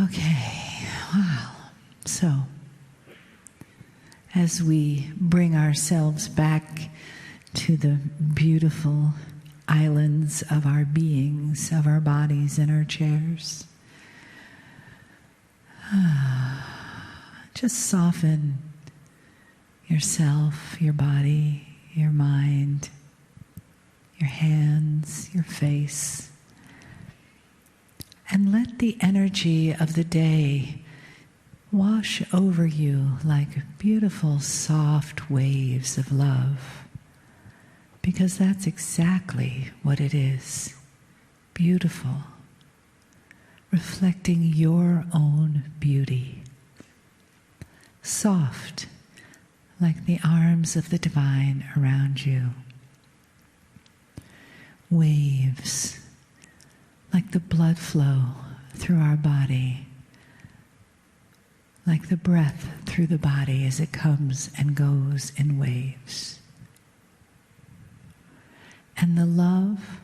Okay, wow. So, as we bring ourselves back to the beautiful islands of our beings, of our bodies in our chairs, just soften yourself, your body, your mind, your hands, your face, and let the energy of the day wash over you like beautiful, soft waves of love, because that's exactly what it is. Beautiful, reflecting your own beauty. Soft, like the arms of the divine around you. Waves, like the blood flow through our body, like the breath through the body as it comes and goes in waves. And the love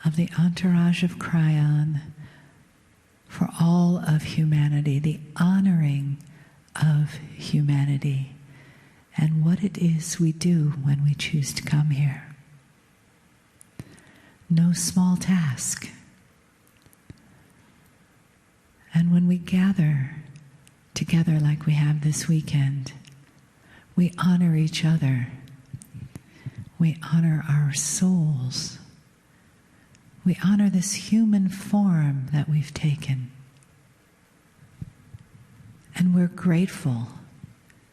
of the entourage of Kryon for all of humanity, the honoring of humanity, and what it is we do when we choose to come here. No small task. And when we gather together like we have this weekend, we honor each other. We honor our souls. We honor this human form that we've taken. And we're grateful,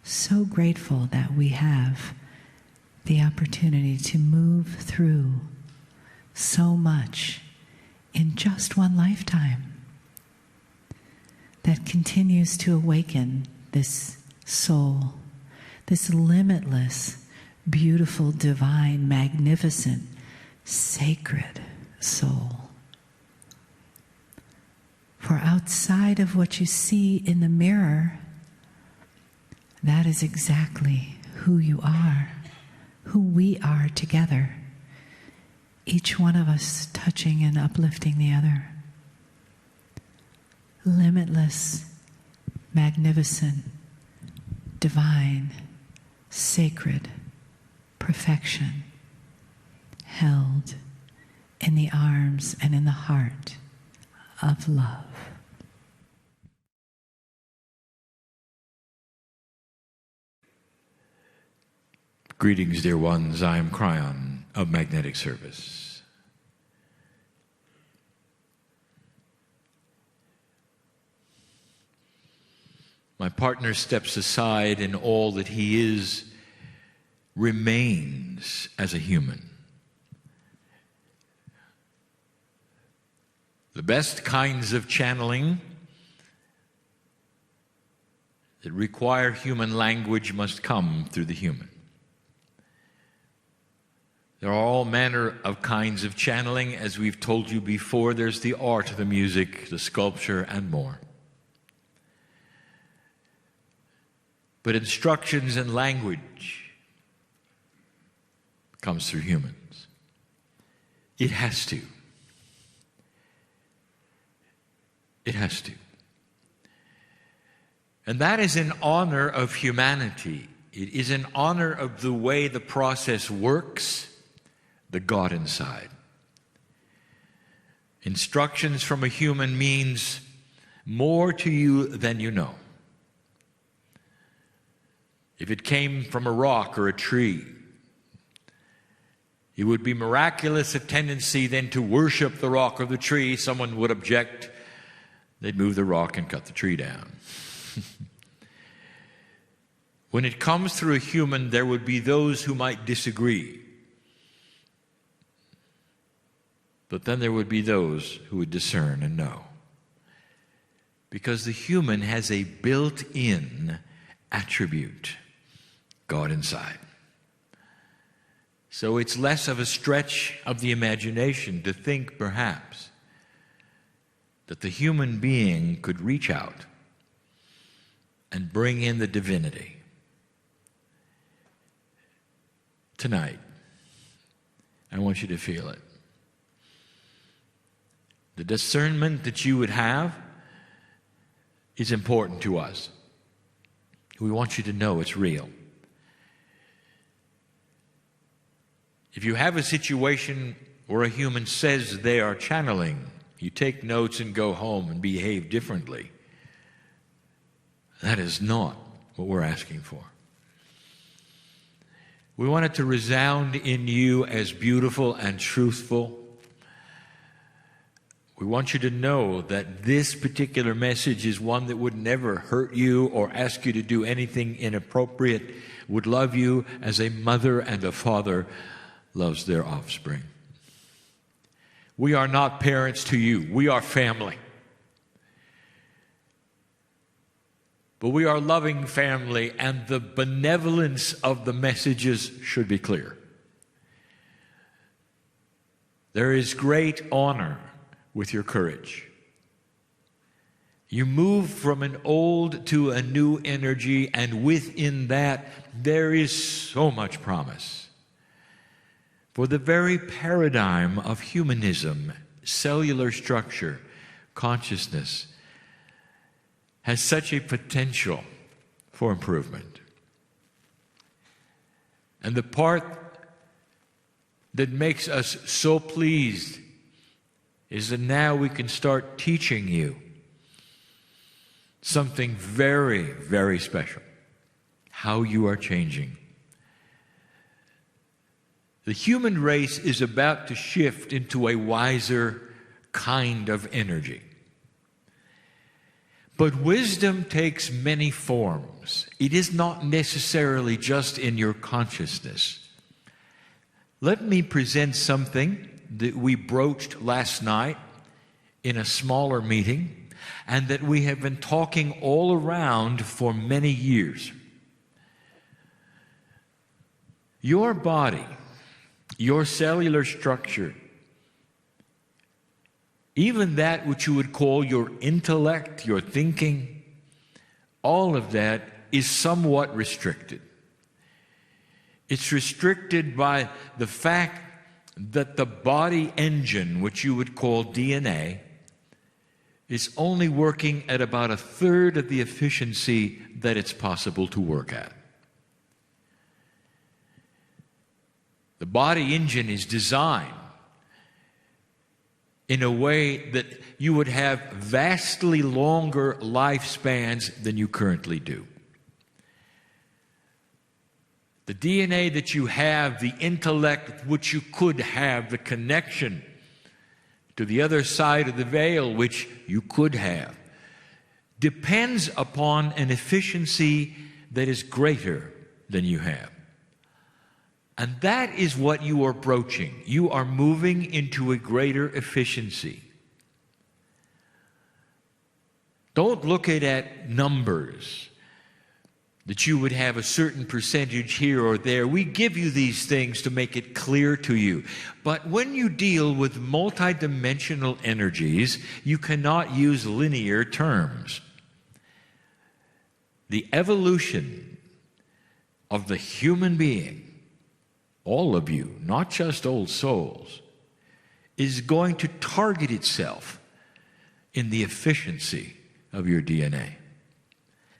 so grateful that we have the opportunity to move through so much in just one lifetime that continues to awaken this soul, this limitless, beautiful, divine, magnificent, sacred soul. For outside of what you see in the mirror, that is exactly who you are, who we are together. Each one of us touching and uplifting the other. Limitless, magnificent, divine, sacred perfection, held in the arms and in the heart of love. Greetings, dear ones. I am Kryon of Magnetic Service. My partner steps aside, and all that he is remains as a human. The best kinds of channeling that require human language must come through the human. There are all manner of kinds of channeling. As we've told you before, there's the art, the music, the sculpture, and more. But instructions and language comes through humans. It has to. It has to. And that is in honor of humanity. It is in honor of the way the process works, the God inside. Instructions from a human means more to you than you know. If it came from a rock or a tree, it would be miraculous a tendency then to worship the rock or the tree. Someone would object. They'd move the rock and cut the tree down. When it comes through a human, there would be those who might disagree. But then there would be those who would discern and know. Because the human has a built-in attribute, God inside. So it's less of a stretch of the imagination to think, perhaps, that the human being could reach out and bring in the divinity. Tonight, I want you to feel it. The discernment that you would have is important to us. We want you to know it's real. If you have a situation where a human says they are channeling, you take notes and go home and behave differently. That is not what we're asking for. We want it to resound in you as beautiful and truthful. We want you to know that this particular message is one that would never hurt you or ask you to do anything inappropriate, would love you as a mother and a father loves their offspring. We are not parents to you. We are family. But we are loving family, and the benevolence of the messages should be clear. There is great honor with your courage. You move from an old to a new energy, and within that, there is so much promise. For the very paradigm of humanism, cellular structure, consciousness, has such a potential for improvement. And the part that makes us so pleased is that now we can start teaching you something very, very special, how you are changing. The human race is about to shift into a wiser kind of energy. But wisdom takes many forms. It is not necessarily just in your consciousness. Let me present something that we broached last night in a smaller meeting and that we have been talking all around for many years. Your body, your cellular structure, even that which you would call your intellect, your thinking, all of that is somewhat restricted. It's restricted by the fact that the body engine, which you would call DNA, is only working at about 1/3 of the efficiency that it's possible to work at. The body engine is designed in a way that you would have vastly longer lifespans than you currently do. The DNA that you have, the intellect which you could have, the connection to the other side of the veil which you could have, depends upon an efficiency that is greater than you have. And that is what you are broaching. You are moving into a greater efficiency. Don't look at numbers, that you would have a certain percentage here or there. We give you these things to make it clear to you. But when you deal with multidimensional energies, you cannot use linear terms. The evolution of the human being, all of you, not just old souls, is going to target itself in the efficiency of your DNA.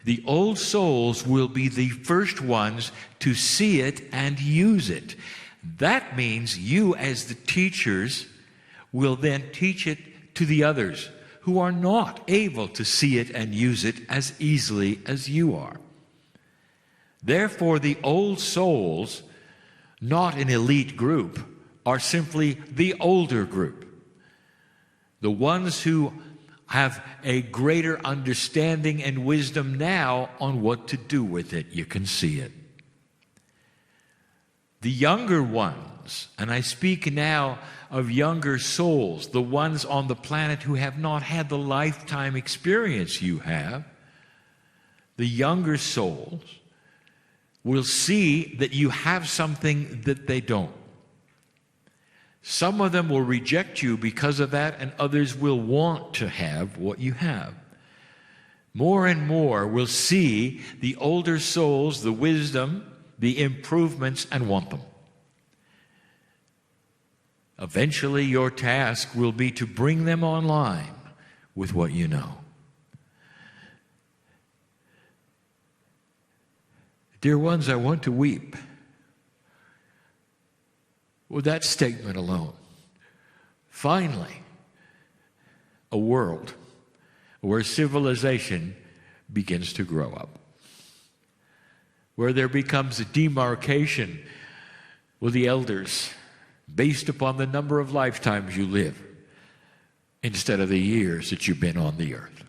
The old souls will be the first ones to see it and use it. That means you, as the teachers, will then teach it to the others who are not able to see it and use it as easily as you are. Therefore, the old souls, not an elite group, are simply the older group. The ones who have a greater understanding and wisdom now on what to do with it. You can see it. The younger ones, and I speak now of younger souls, the ones on the planet who have not had the lifetime experience you have, the younger souls will see that you have something that they don't. Some of them will reject you because of that, and others will want to have what you have. More and more will see the older souls, the wisdom, the improvements, and want them. Eventually, your task will be to bring them online with what you know. Dear ones, I want to weep. With that statement alone, finally, a world where civilization begins to grow up, where there becomes a demarcation with the elders based upon the number of lifetimes you live instead of the years that you've been on the earth.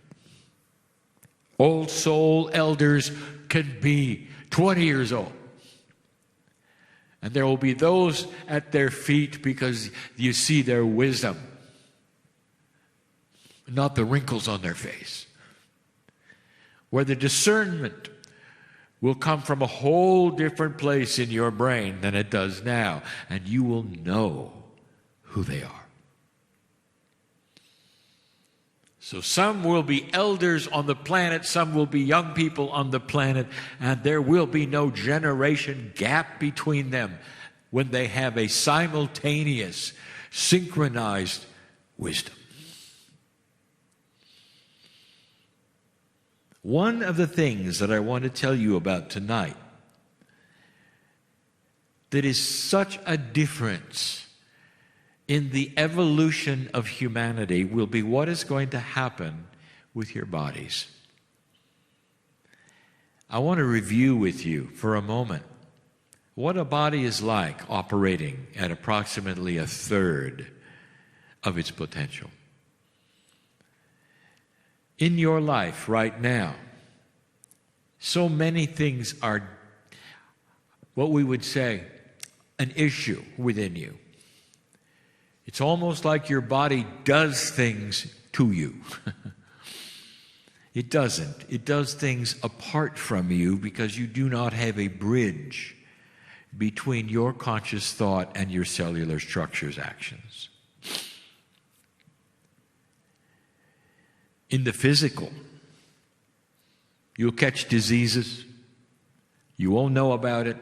Old soul elders can be 20 years old. And there will be those at their feet because you see their wisdom, not the wrinkles on their face. Where the discernment will come from a whole different place in your brain than it does now, and you will know who they are. So some will be elders on the planet, some will be young people on the planet, and there will be no generation gap between them when they have a simultaneous, synchronized wisdom. One of the things that I want to tell you about tonight that is such a difference in the evolution of humanity will be what is going to happen with your bodies. I want to review with you for a moment what a body is like operating at approximately a third of its potential. In your life right now, so many things are what we would say an issue within you. It's almost like your body does things to you. It doesn't. It does things apart from you because you do not have a bridge between your conscious thought and your cellular structure's actions. In the physical, you'll catch diseases. You won't know about it.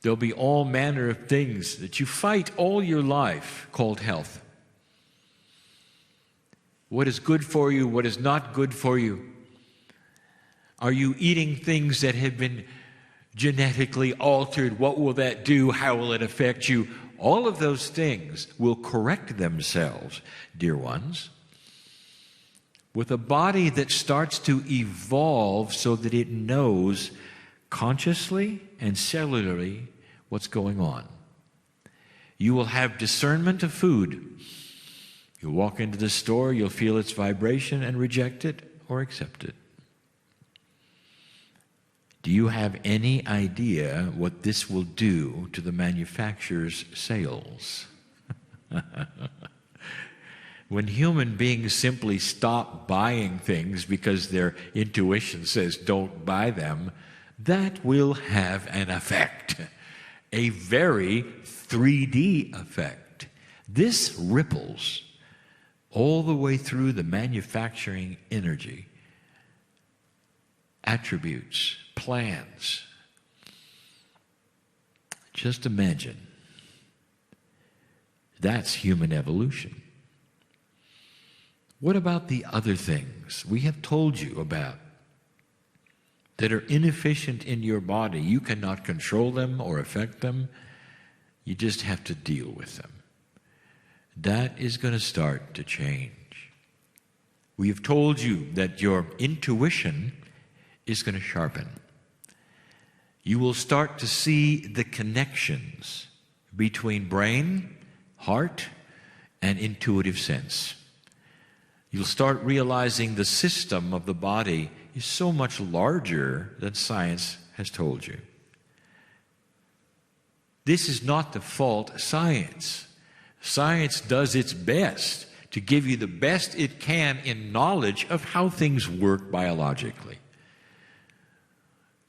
There'll be all manner of things that you fight all your life called health. What is good for you? What is not good for you? Are you eating things that have been genetically altered? What will that do? How will it affect you? All of those things will correct themselves, dear ones, with a body that starts to evolve so that it knows consciously and cellularly what's going on. You will have discernment of food. You'll walk into the store, you'll feel its vibration and reject it or accept it. Do you have any idea what this will do to the manufacturer's sales? When human beings simply stop buying things because their intuition says don't buy them, that will have an effect, a very 3D effect. This ripples all the way through the manufacturing energy, attributes, plans. Just imagine. That's human evolution. What about the other things we have told you about that are inefficient in your body? You cannot control them or affect them. You just have to deal with them. That is going to start to change. We have told you that your intuition is going to sharpen. You will start to see the connections between brain, heart, and intuitive sense. You'll start realizing the system of the body is so much larger than science has told you. This is not the fault of science. Science does its best to give you the best it can in knowledge of how things work biologically.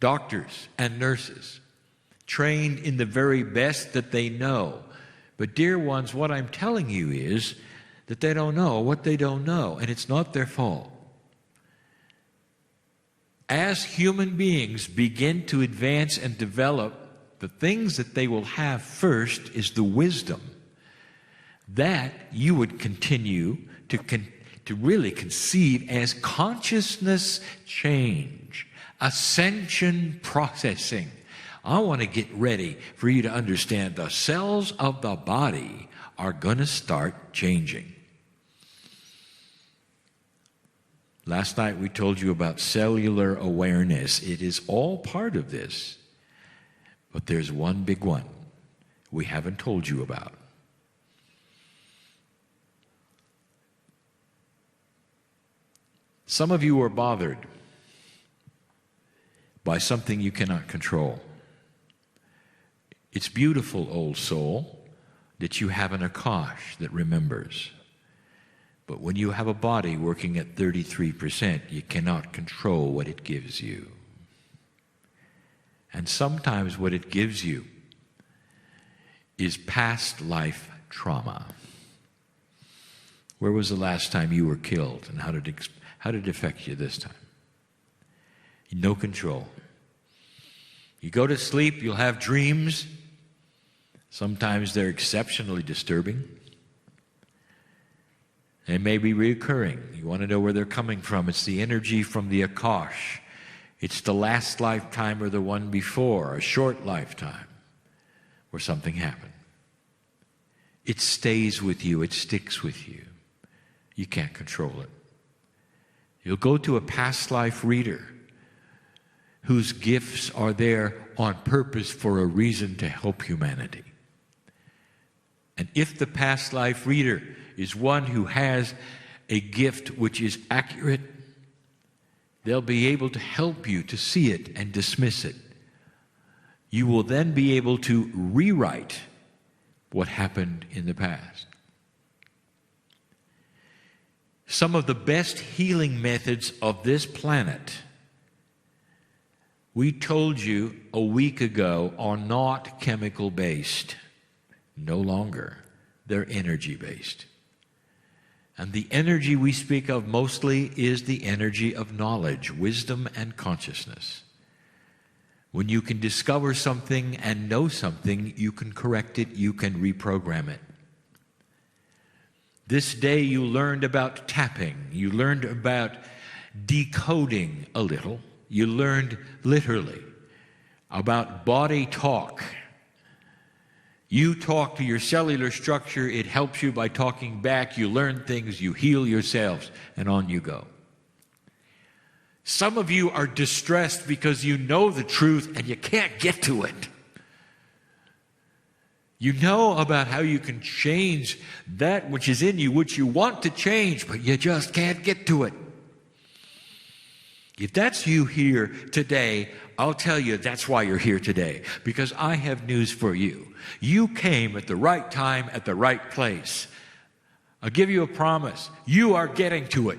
Doctors and nurses, trained in the very best that they know. But dear ones, what I'm telling you is that they don't know what they don't know, and it's not their fault. As human beings begin to advance and develop, the things that they will have first is the wisdom that you would continue to to really conceive as consciousness change, ascension processing. I want to get ready for you to understand the cells of the body are going to start changing. Last night we told you about cellular awareness. It is all part of this. But there's one big one we haven't told you about. Some of you are bothered by something you cannot control. It's beautiful, old soul, that you have an Akash that remembers. But when you have a body working at 33%, you cannot control what it gives you. And sometimes what it gives you is past life trauma. Where was the last time you were killed, and how did it affect you this time? No control. You go to sleep, you'll have dreams. Sometimes they're exceptionally disturbing. They may be recurring. You want to know where they're coming from. It's the energy from the Akash. It's the last lifetime or the one before, a short lifetime where something happened. It stays with you. It sticks with you. You can't control it. You'll go to a past life reader whose gifts are there on purpose for a reason to help humanity. And if the past life reader is one who has a gift which is accurate, they'll be able to help you to see it and dismiss it. You will then be able to rewrite what happened in the past. Some of the best healing methods of this planet, we told you a week ago, are not chemical-based. No longer. They're energy-based. And the energy we speak of mostly is the energy of knowledge, wisdom, and consciousness. When you can discover something and know something, you can correct it, you can reprogram it. This day you learned about tapping, you learned about decoding a little, you learned literally about body talk. You talk to your cellular structure, it helps you by talking back, you learn things, you heal yourselves, and on you go. Some of you are distressed because you know the truth and you can't get to it. You know about how you can change that which is in you, which you want to change, but you just can't get to it. If that's you here today, I'll tell you that's why you're here today, because I have news for you. You came at the right time, at the right place. I'll give you a promise. You are getting to it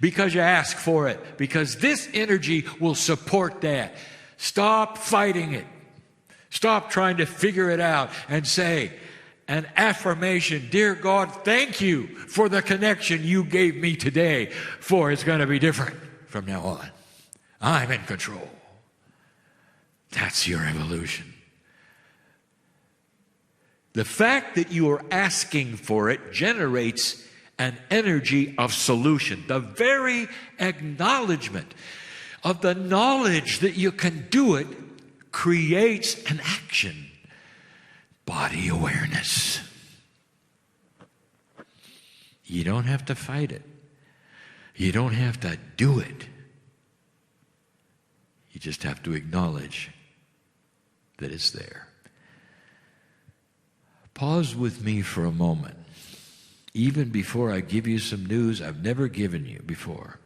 because you ask for it, because this energy will support that. Stop fighting it. Stop trying to figure it out and say an affirmation, dear God, thank you for the connection you gave me today, for it's going to be different from now on. I'm in control. That's your evolution. The fact that you are asking for it generates an energy of solution. The very acknowledgement of the knowledge that you can do it creates an action. Body awareness. You don't have to fight it. You don't have to do it. You just have to acknowledge that it's there. Pause with me for a moment, even before I give you some news I've never given you before,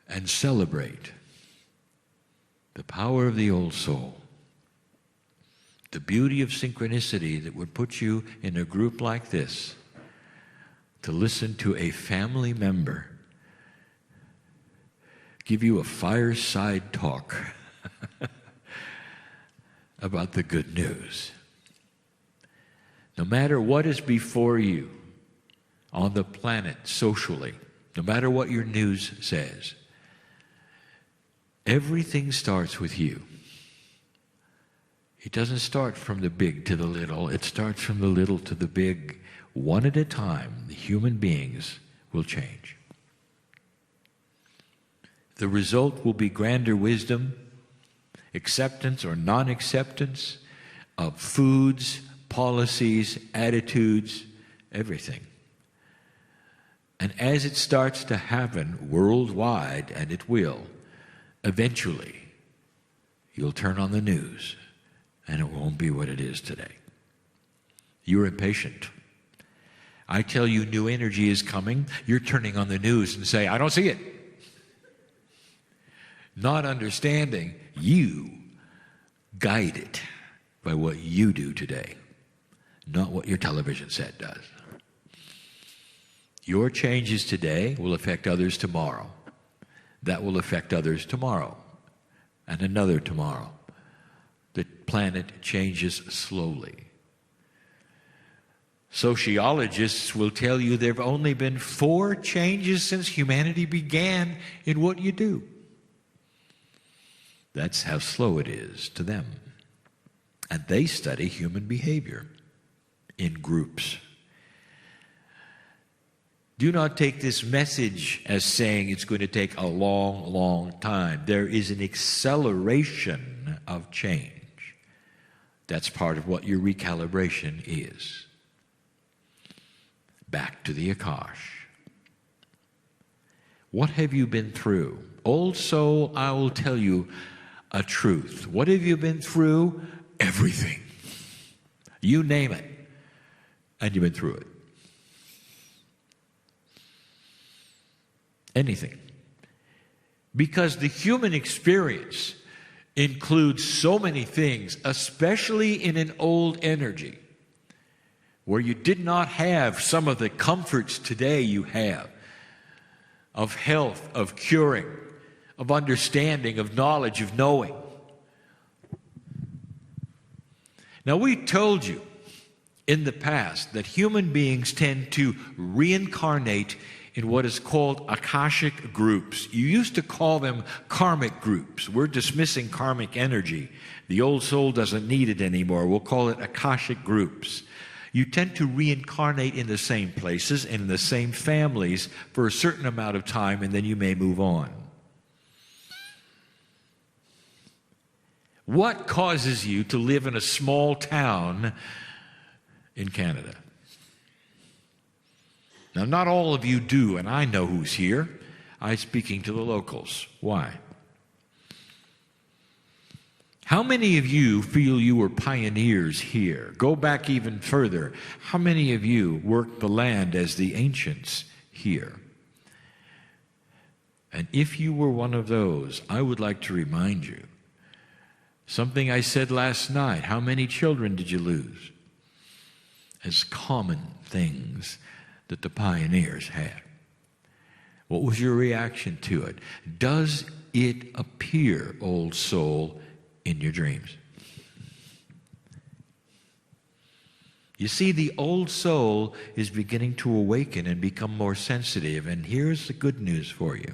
and celebrate the power of the old soul, the beauty of synchronicity that would put you in a group like this to listen to a family member give you a fireside talk about the good news. No matter what is before you on the planet socially, no matter what your news says, everything starts with you. It doesn't start from the big to the little. It starts from the little to the big. one at a time, the human beings will change. The result will be grander wisdom, acceptance or non-acceptance of foods, policies, attitudes, everything. And as it starts to happen worldwide, and it will, eventually, you'll turn on the news, and it won't be what it is today. You're impatient. I tell you new energy is coming, you're turning on the news and say, I don't see it. Not understanding, you guide it by what you do today, not what your television set does. Your changes today will affect others tomorrow. That will affect others tomorrow, and another tomorrow. The planet changes slowly. Sociologists will tell you there have only been 4 changes since humanity began in what you do. That's how slow it is to them. And they study human behavior in groups. Do not take this message as saying it's going to take a long, long time. There is an acceleration of change. That's part of what your recalibration is. Back to the Akash. What have you been through? Old soul, I will tell you a truth. What have you been through? Everything. You name it, and you've been through it. Anything. Because the human experience includes so many things, especially in an old energy, where you did not have some of the comforts today you have, of health, of curing, of understanding, of knowledge, of knowing. Now, we told you in the past that human beings tend to reincarnate in what is called Akashic groups. You used to call them karmic groups. We're dismissing karmic energy. The old soul doesn't need it anymore. We'll call it Akashic groups. You tend to reincarnate in the same places and in the same families for a certain amount of time, and then you may move on. What causes you to live in a small town in Canada? Now, not all of you do, and I know who's here. I'm speaking to the locals. Why? How many of you feel you were pioneers here? Go back even further. How many of you worked the land as the ancients here? And if you were one of those, I would like to remind you something I said last night. How many children did you lose? As common things that the pioneers had. What was your reaction to it? Does it appear, old soul, in your dreams? You see, the old soul is beginning to awaken and become more sensitive, and here's the good news for you.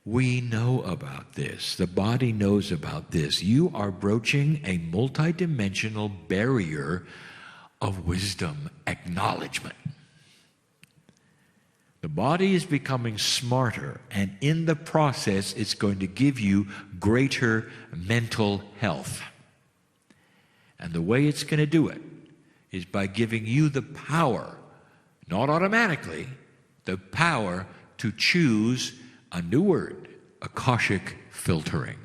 We know about this. The body knows about this. You are broaching a multidimensional barrier of wisdom acknowledgement. The body is becoming smarter, and in the process, it's going to give you greater mental health. And the way it's going to do it is by giving you the power, not automatically, the power to choose a new word, Akashic filtering.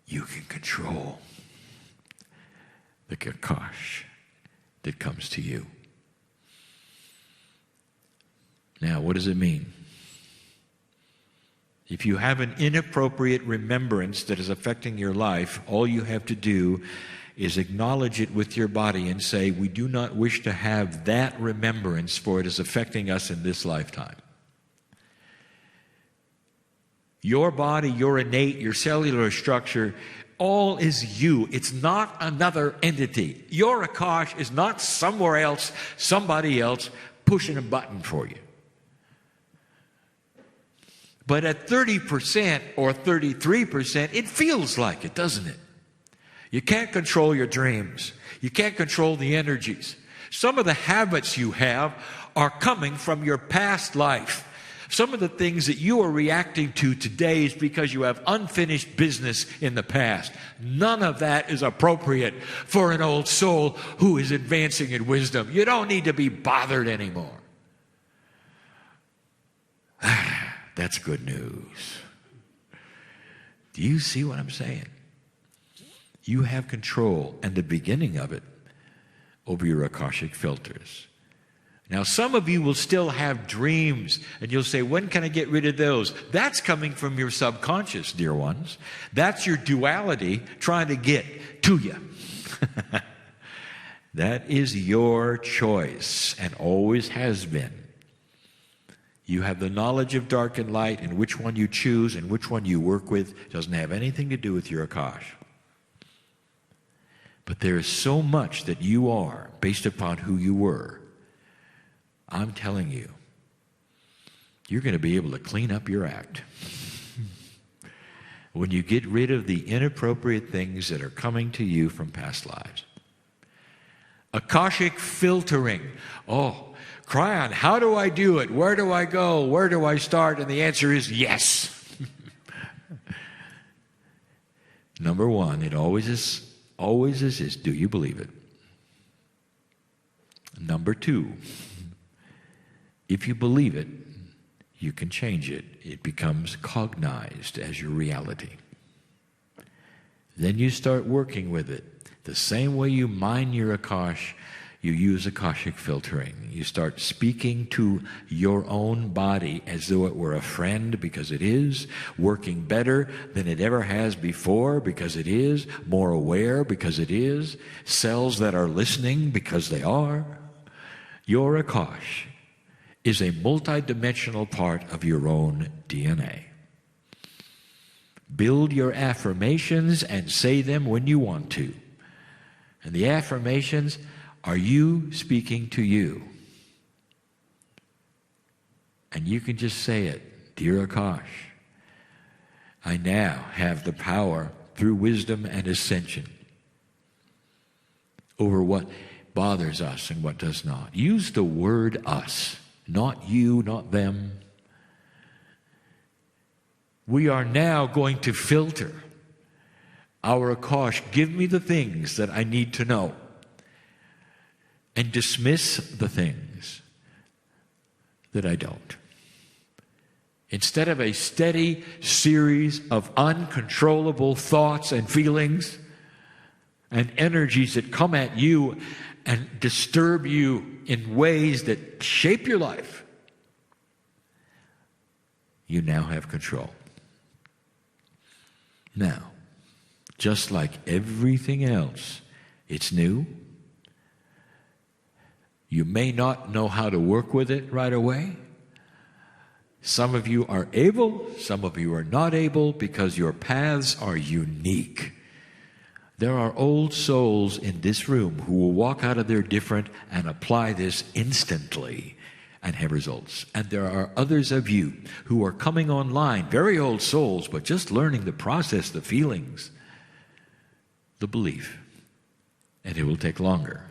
You can control the Akash that comes to you. Now, what does it mean? If you have an inappropriate remembrance that is affecting your life, all you have to do is acknowledge it with your body and say, we do not wish to have that remembrance, for it is affecting us in this lifetime. Your body, your innate, your cellular structure, all is you. It's not another entity. Your Akash is not somewhere else, somebody else pushing a button for you. But at 30% or 33%, it feels like it, doesn't it? You can't control your dreams. You can't control the energies. Some of the habits you have are coming from your past life. Some of the things that you are reacting to today is because you have unfinished business in the past. None of that is appropriate for an old soul who is advancing in wisdom. You don't need to be bothered anymore. That's good news. Do you see what I'm saying? You have control, and the beginning of it, over your Akashic filters. Now, some of you will still have dreams, and you'll say, when can I get rid of those? That's coming from your subconscious, dear ones. That's your duality trying to get to you. That is your choice, and always has been. You have the knowledge of dark and light, and which one you choose and which one you work with doesn't have anything to do with your Akash. But there is so much that you are based upon who you were. I'm telling you, you're going to be able to clean up your act. When you get rid of the inappropriate things that are coming to you from past lives. Akashic filtering. Oh, Kryon, how do I do it? Where do I go? Where do I start? And the answer is yes. Number one, it always is this, do you believe it? Number two, if you believe it, you can change it. It becomes cognized as your reality. Then you start working with it. The same way you mine your Akash, you use Akashic filtering. You start speaking to your own body as though it were a friend, because it is, working better than it ever has before because it is, more aware because it is, cells that are listening because they are. Your Akash is a multidimensional part of your own DNA. Build your affirmations and say them when you want to. And the affirmations are you speaking to you. And you can just say it, Dear Akash, I now have the power through wisdom and ascension over what bothers us and what does not. Use the word us, not you, not them. We are now going to filter our Akash. Give me the things that I need to know, and dismiss the things that I don't. Instead of a steady series of uncontrollable thoughts and feelings and energies that come at you and disturb you in ways that shape your life, you now have control. Now, just like everything else, it's new. You may not know how to work with it right away. Some of you are able, some of you are not able, because your paths are unique. There are old souls in this room who will walk out of there different and apply this instantly and have results. And there are others of you who are coming online, very old souls, but just learning the process, the feelings, the belief. And it will take longer.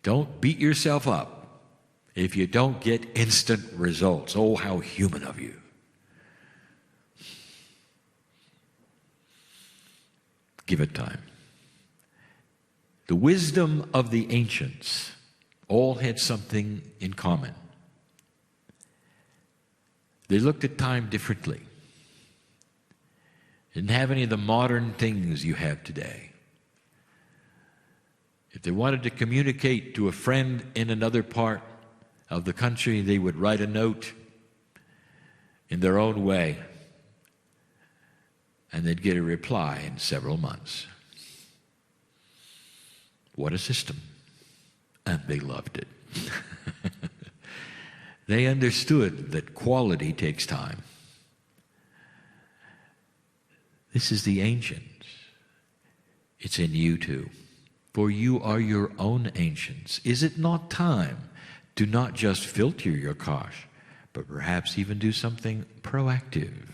Don't beat yourself up if you don't get instant results. Oh, how human of you. Give it time. The wisdom of the ancients all had something in common. They looked at time differently. Didn't have any of the modern things you have today. If they wanted to communicate to a friend in another part of the country, they would write a note in their own way, and they'd get a reply in several months. What a system. And they loved it. They understood that quality takes time. This is the ancients. It's in you too. For you are your own ancients. Is it not time to not just filter your Akash, but perhaps even do something proactive?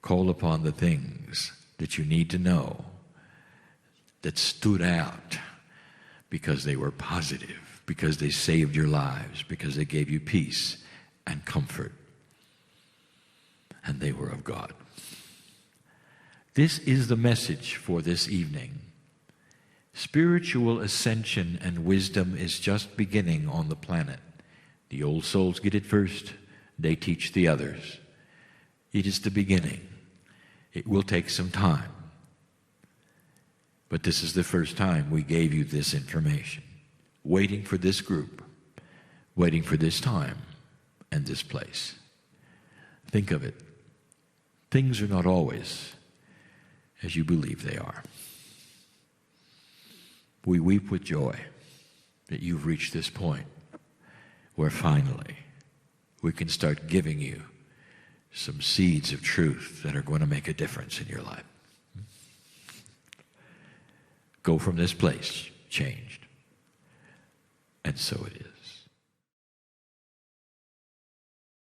Call upon the things that you need to know that stood out because they were positive, because they saved your lives, because they gave you peace and comfort, and they were of God. This is the message for this evening. Spiritual ascension and wisdom is just beginning on the planet. The old souls get it first. They teach the others. It is the beginning. It will take some time. But this is the first time we gave you this information. Waiting for this group. Waiting for this time and this place. Think of it. Things are not always as you believe they are. We weep with joy that you've reached this point where finally we can start giving you some seeds of truth that are going to make a difference in your life. Go from this place changed. And so it is.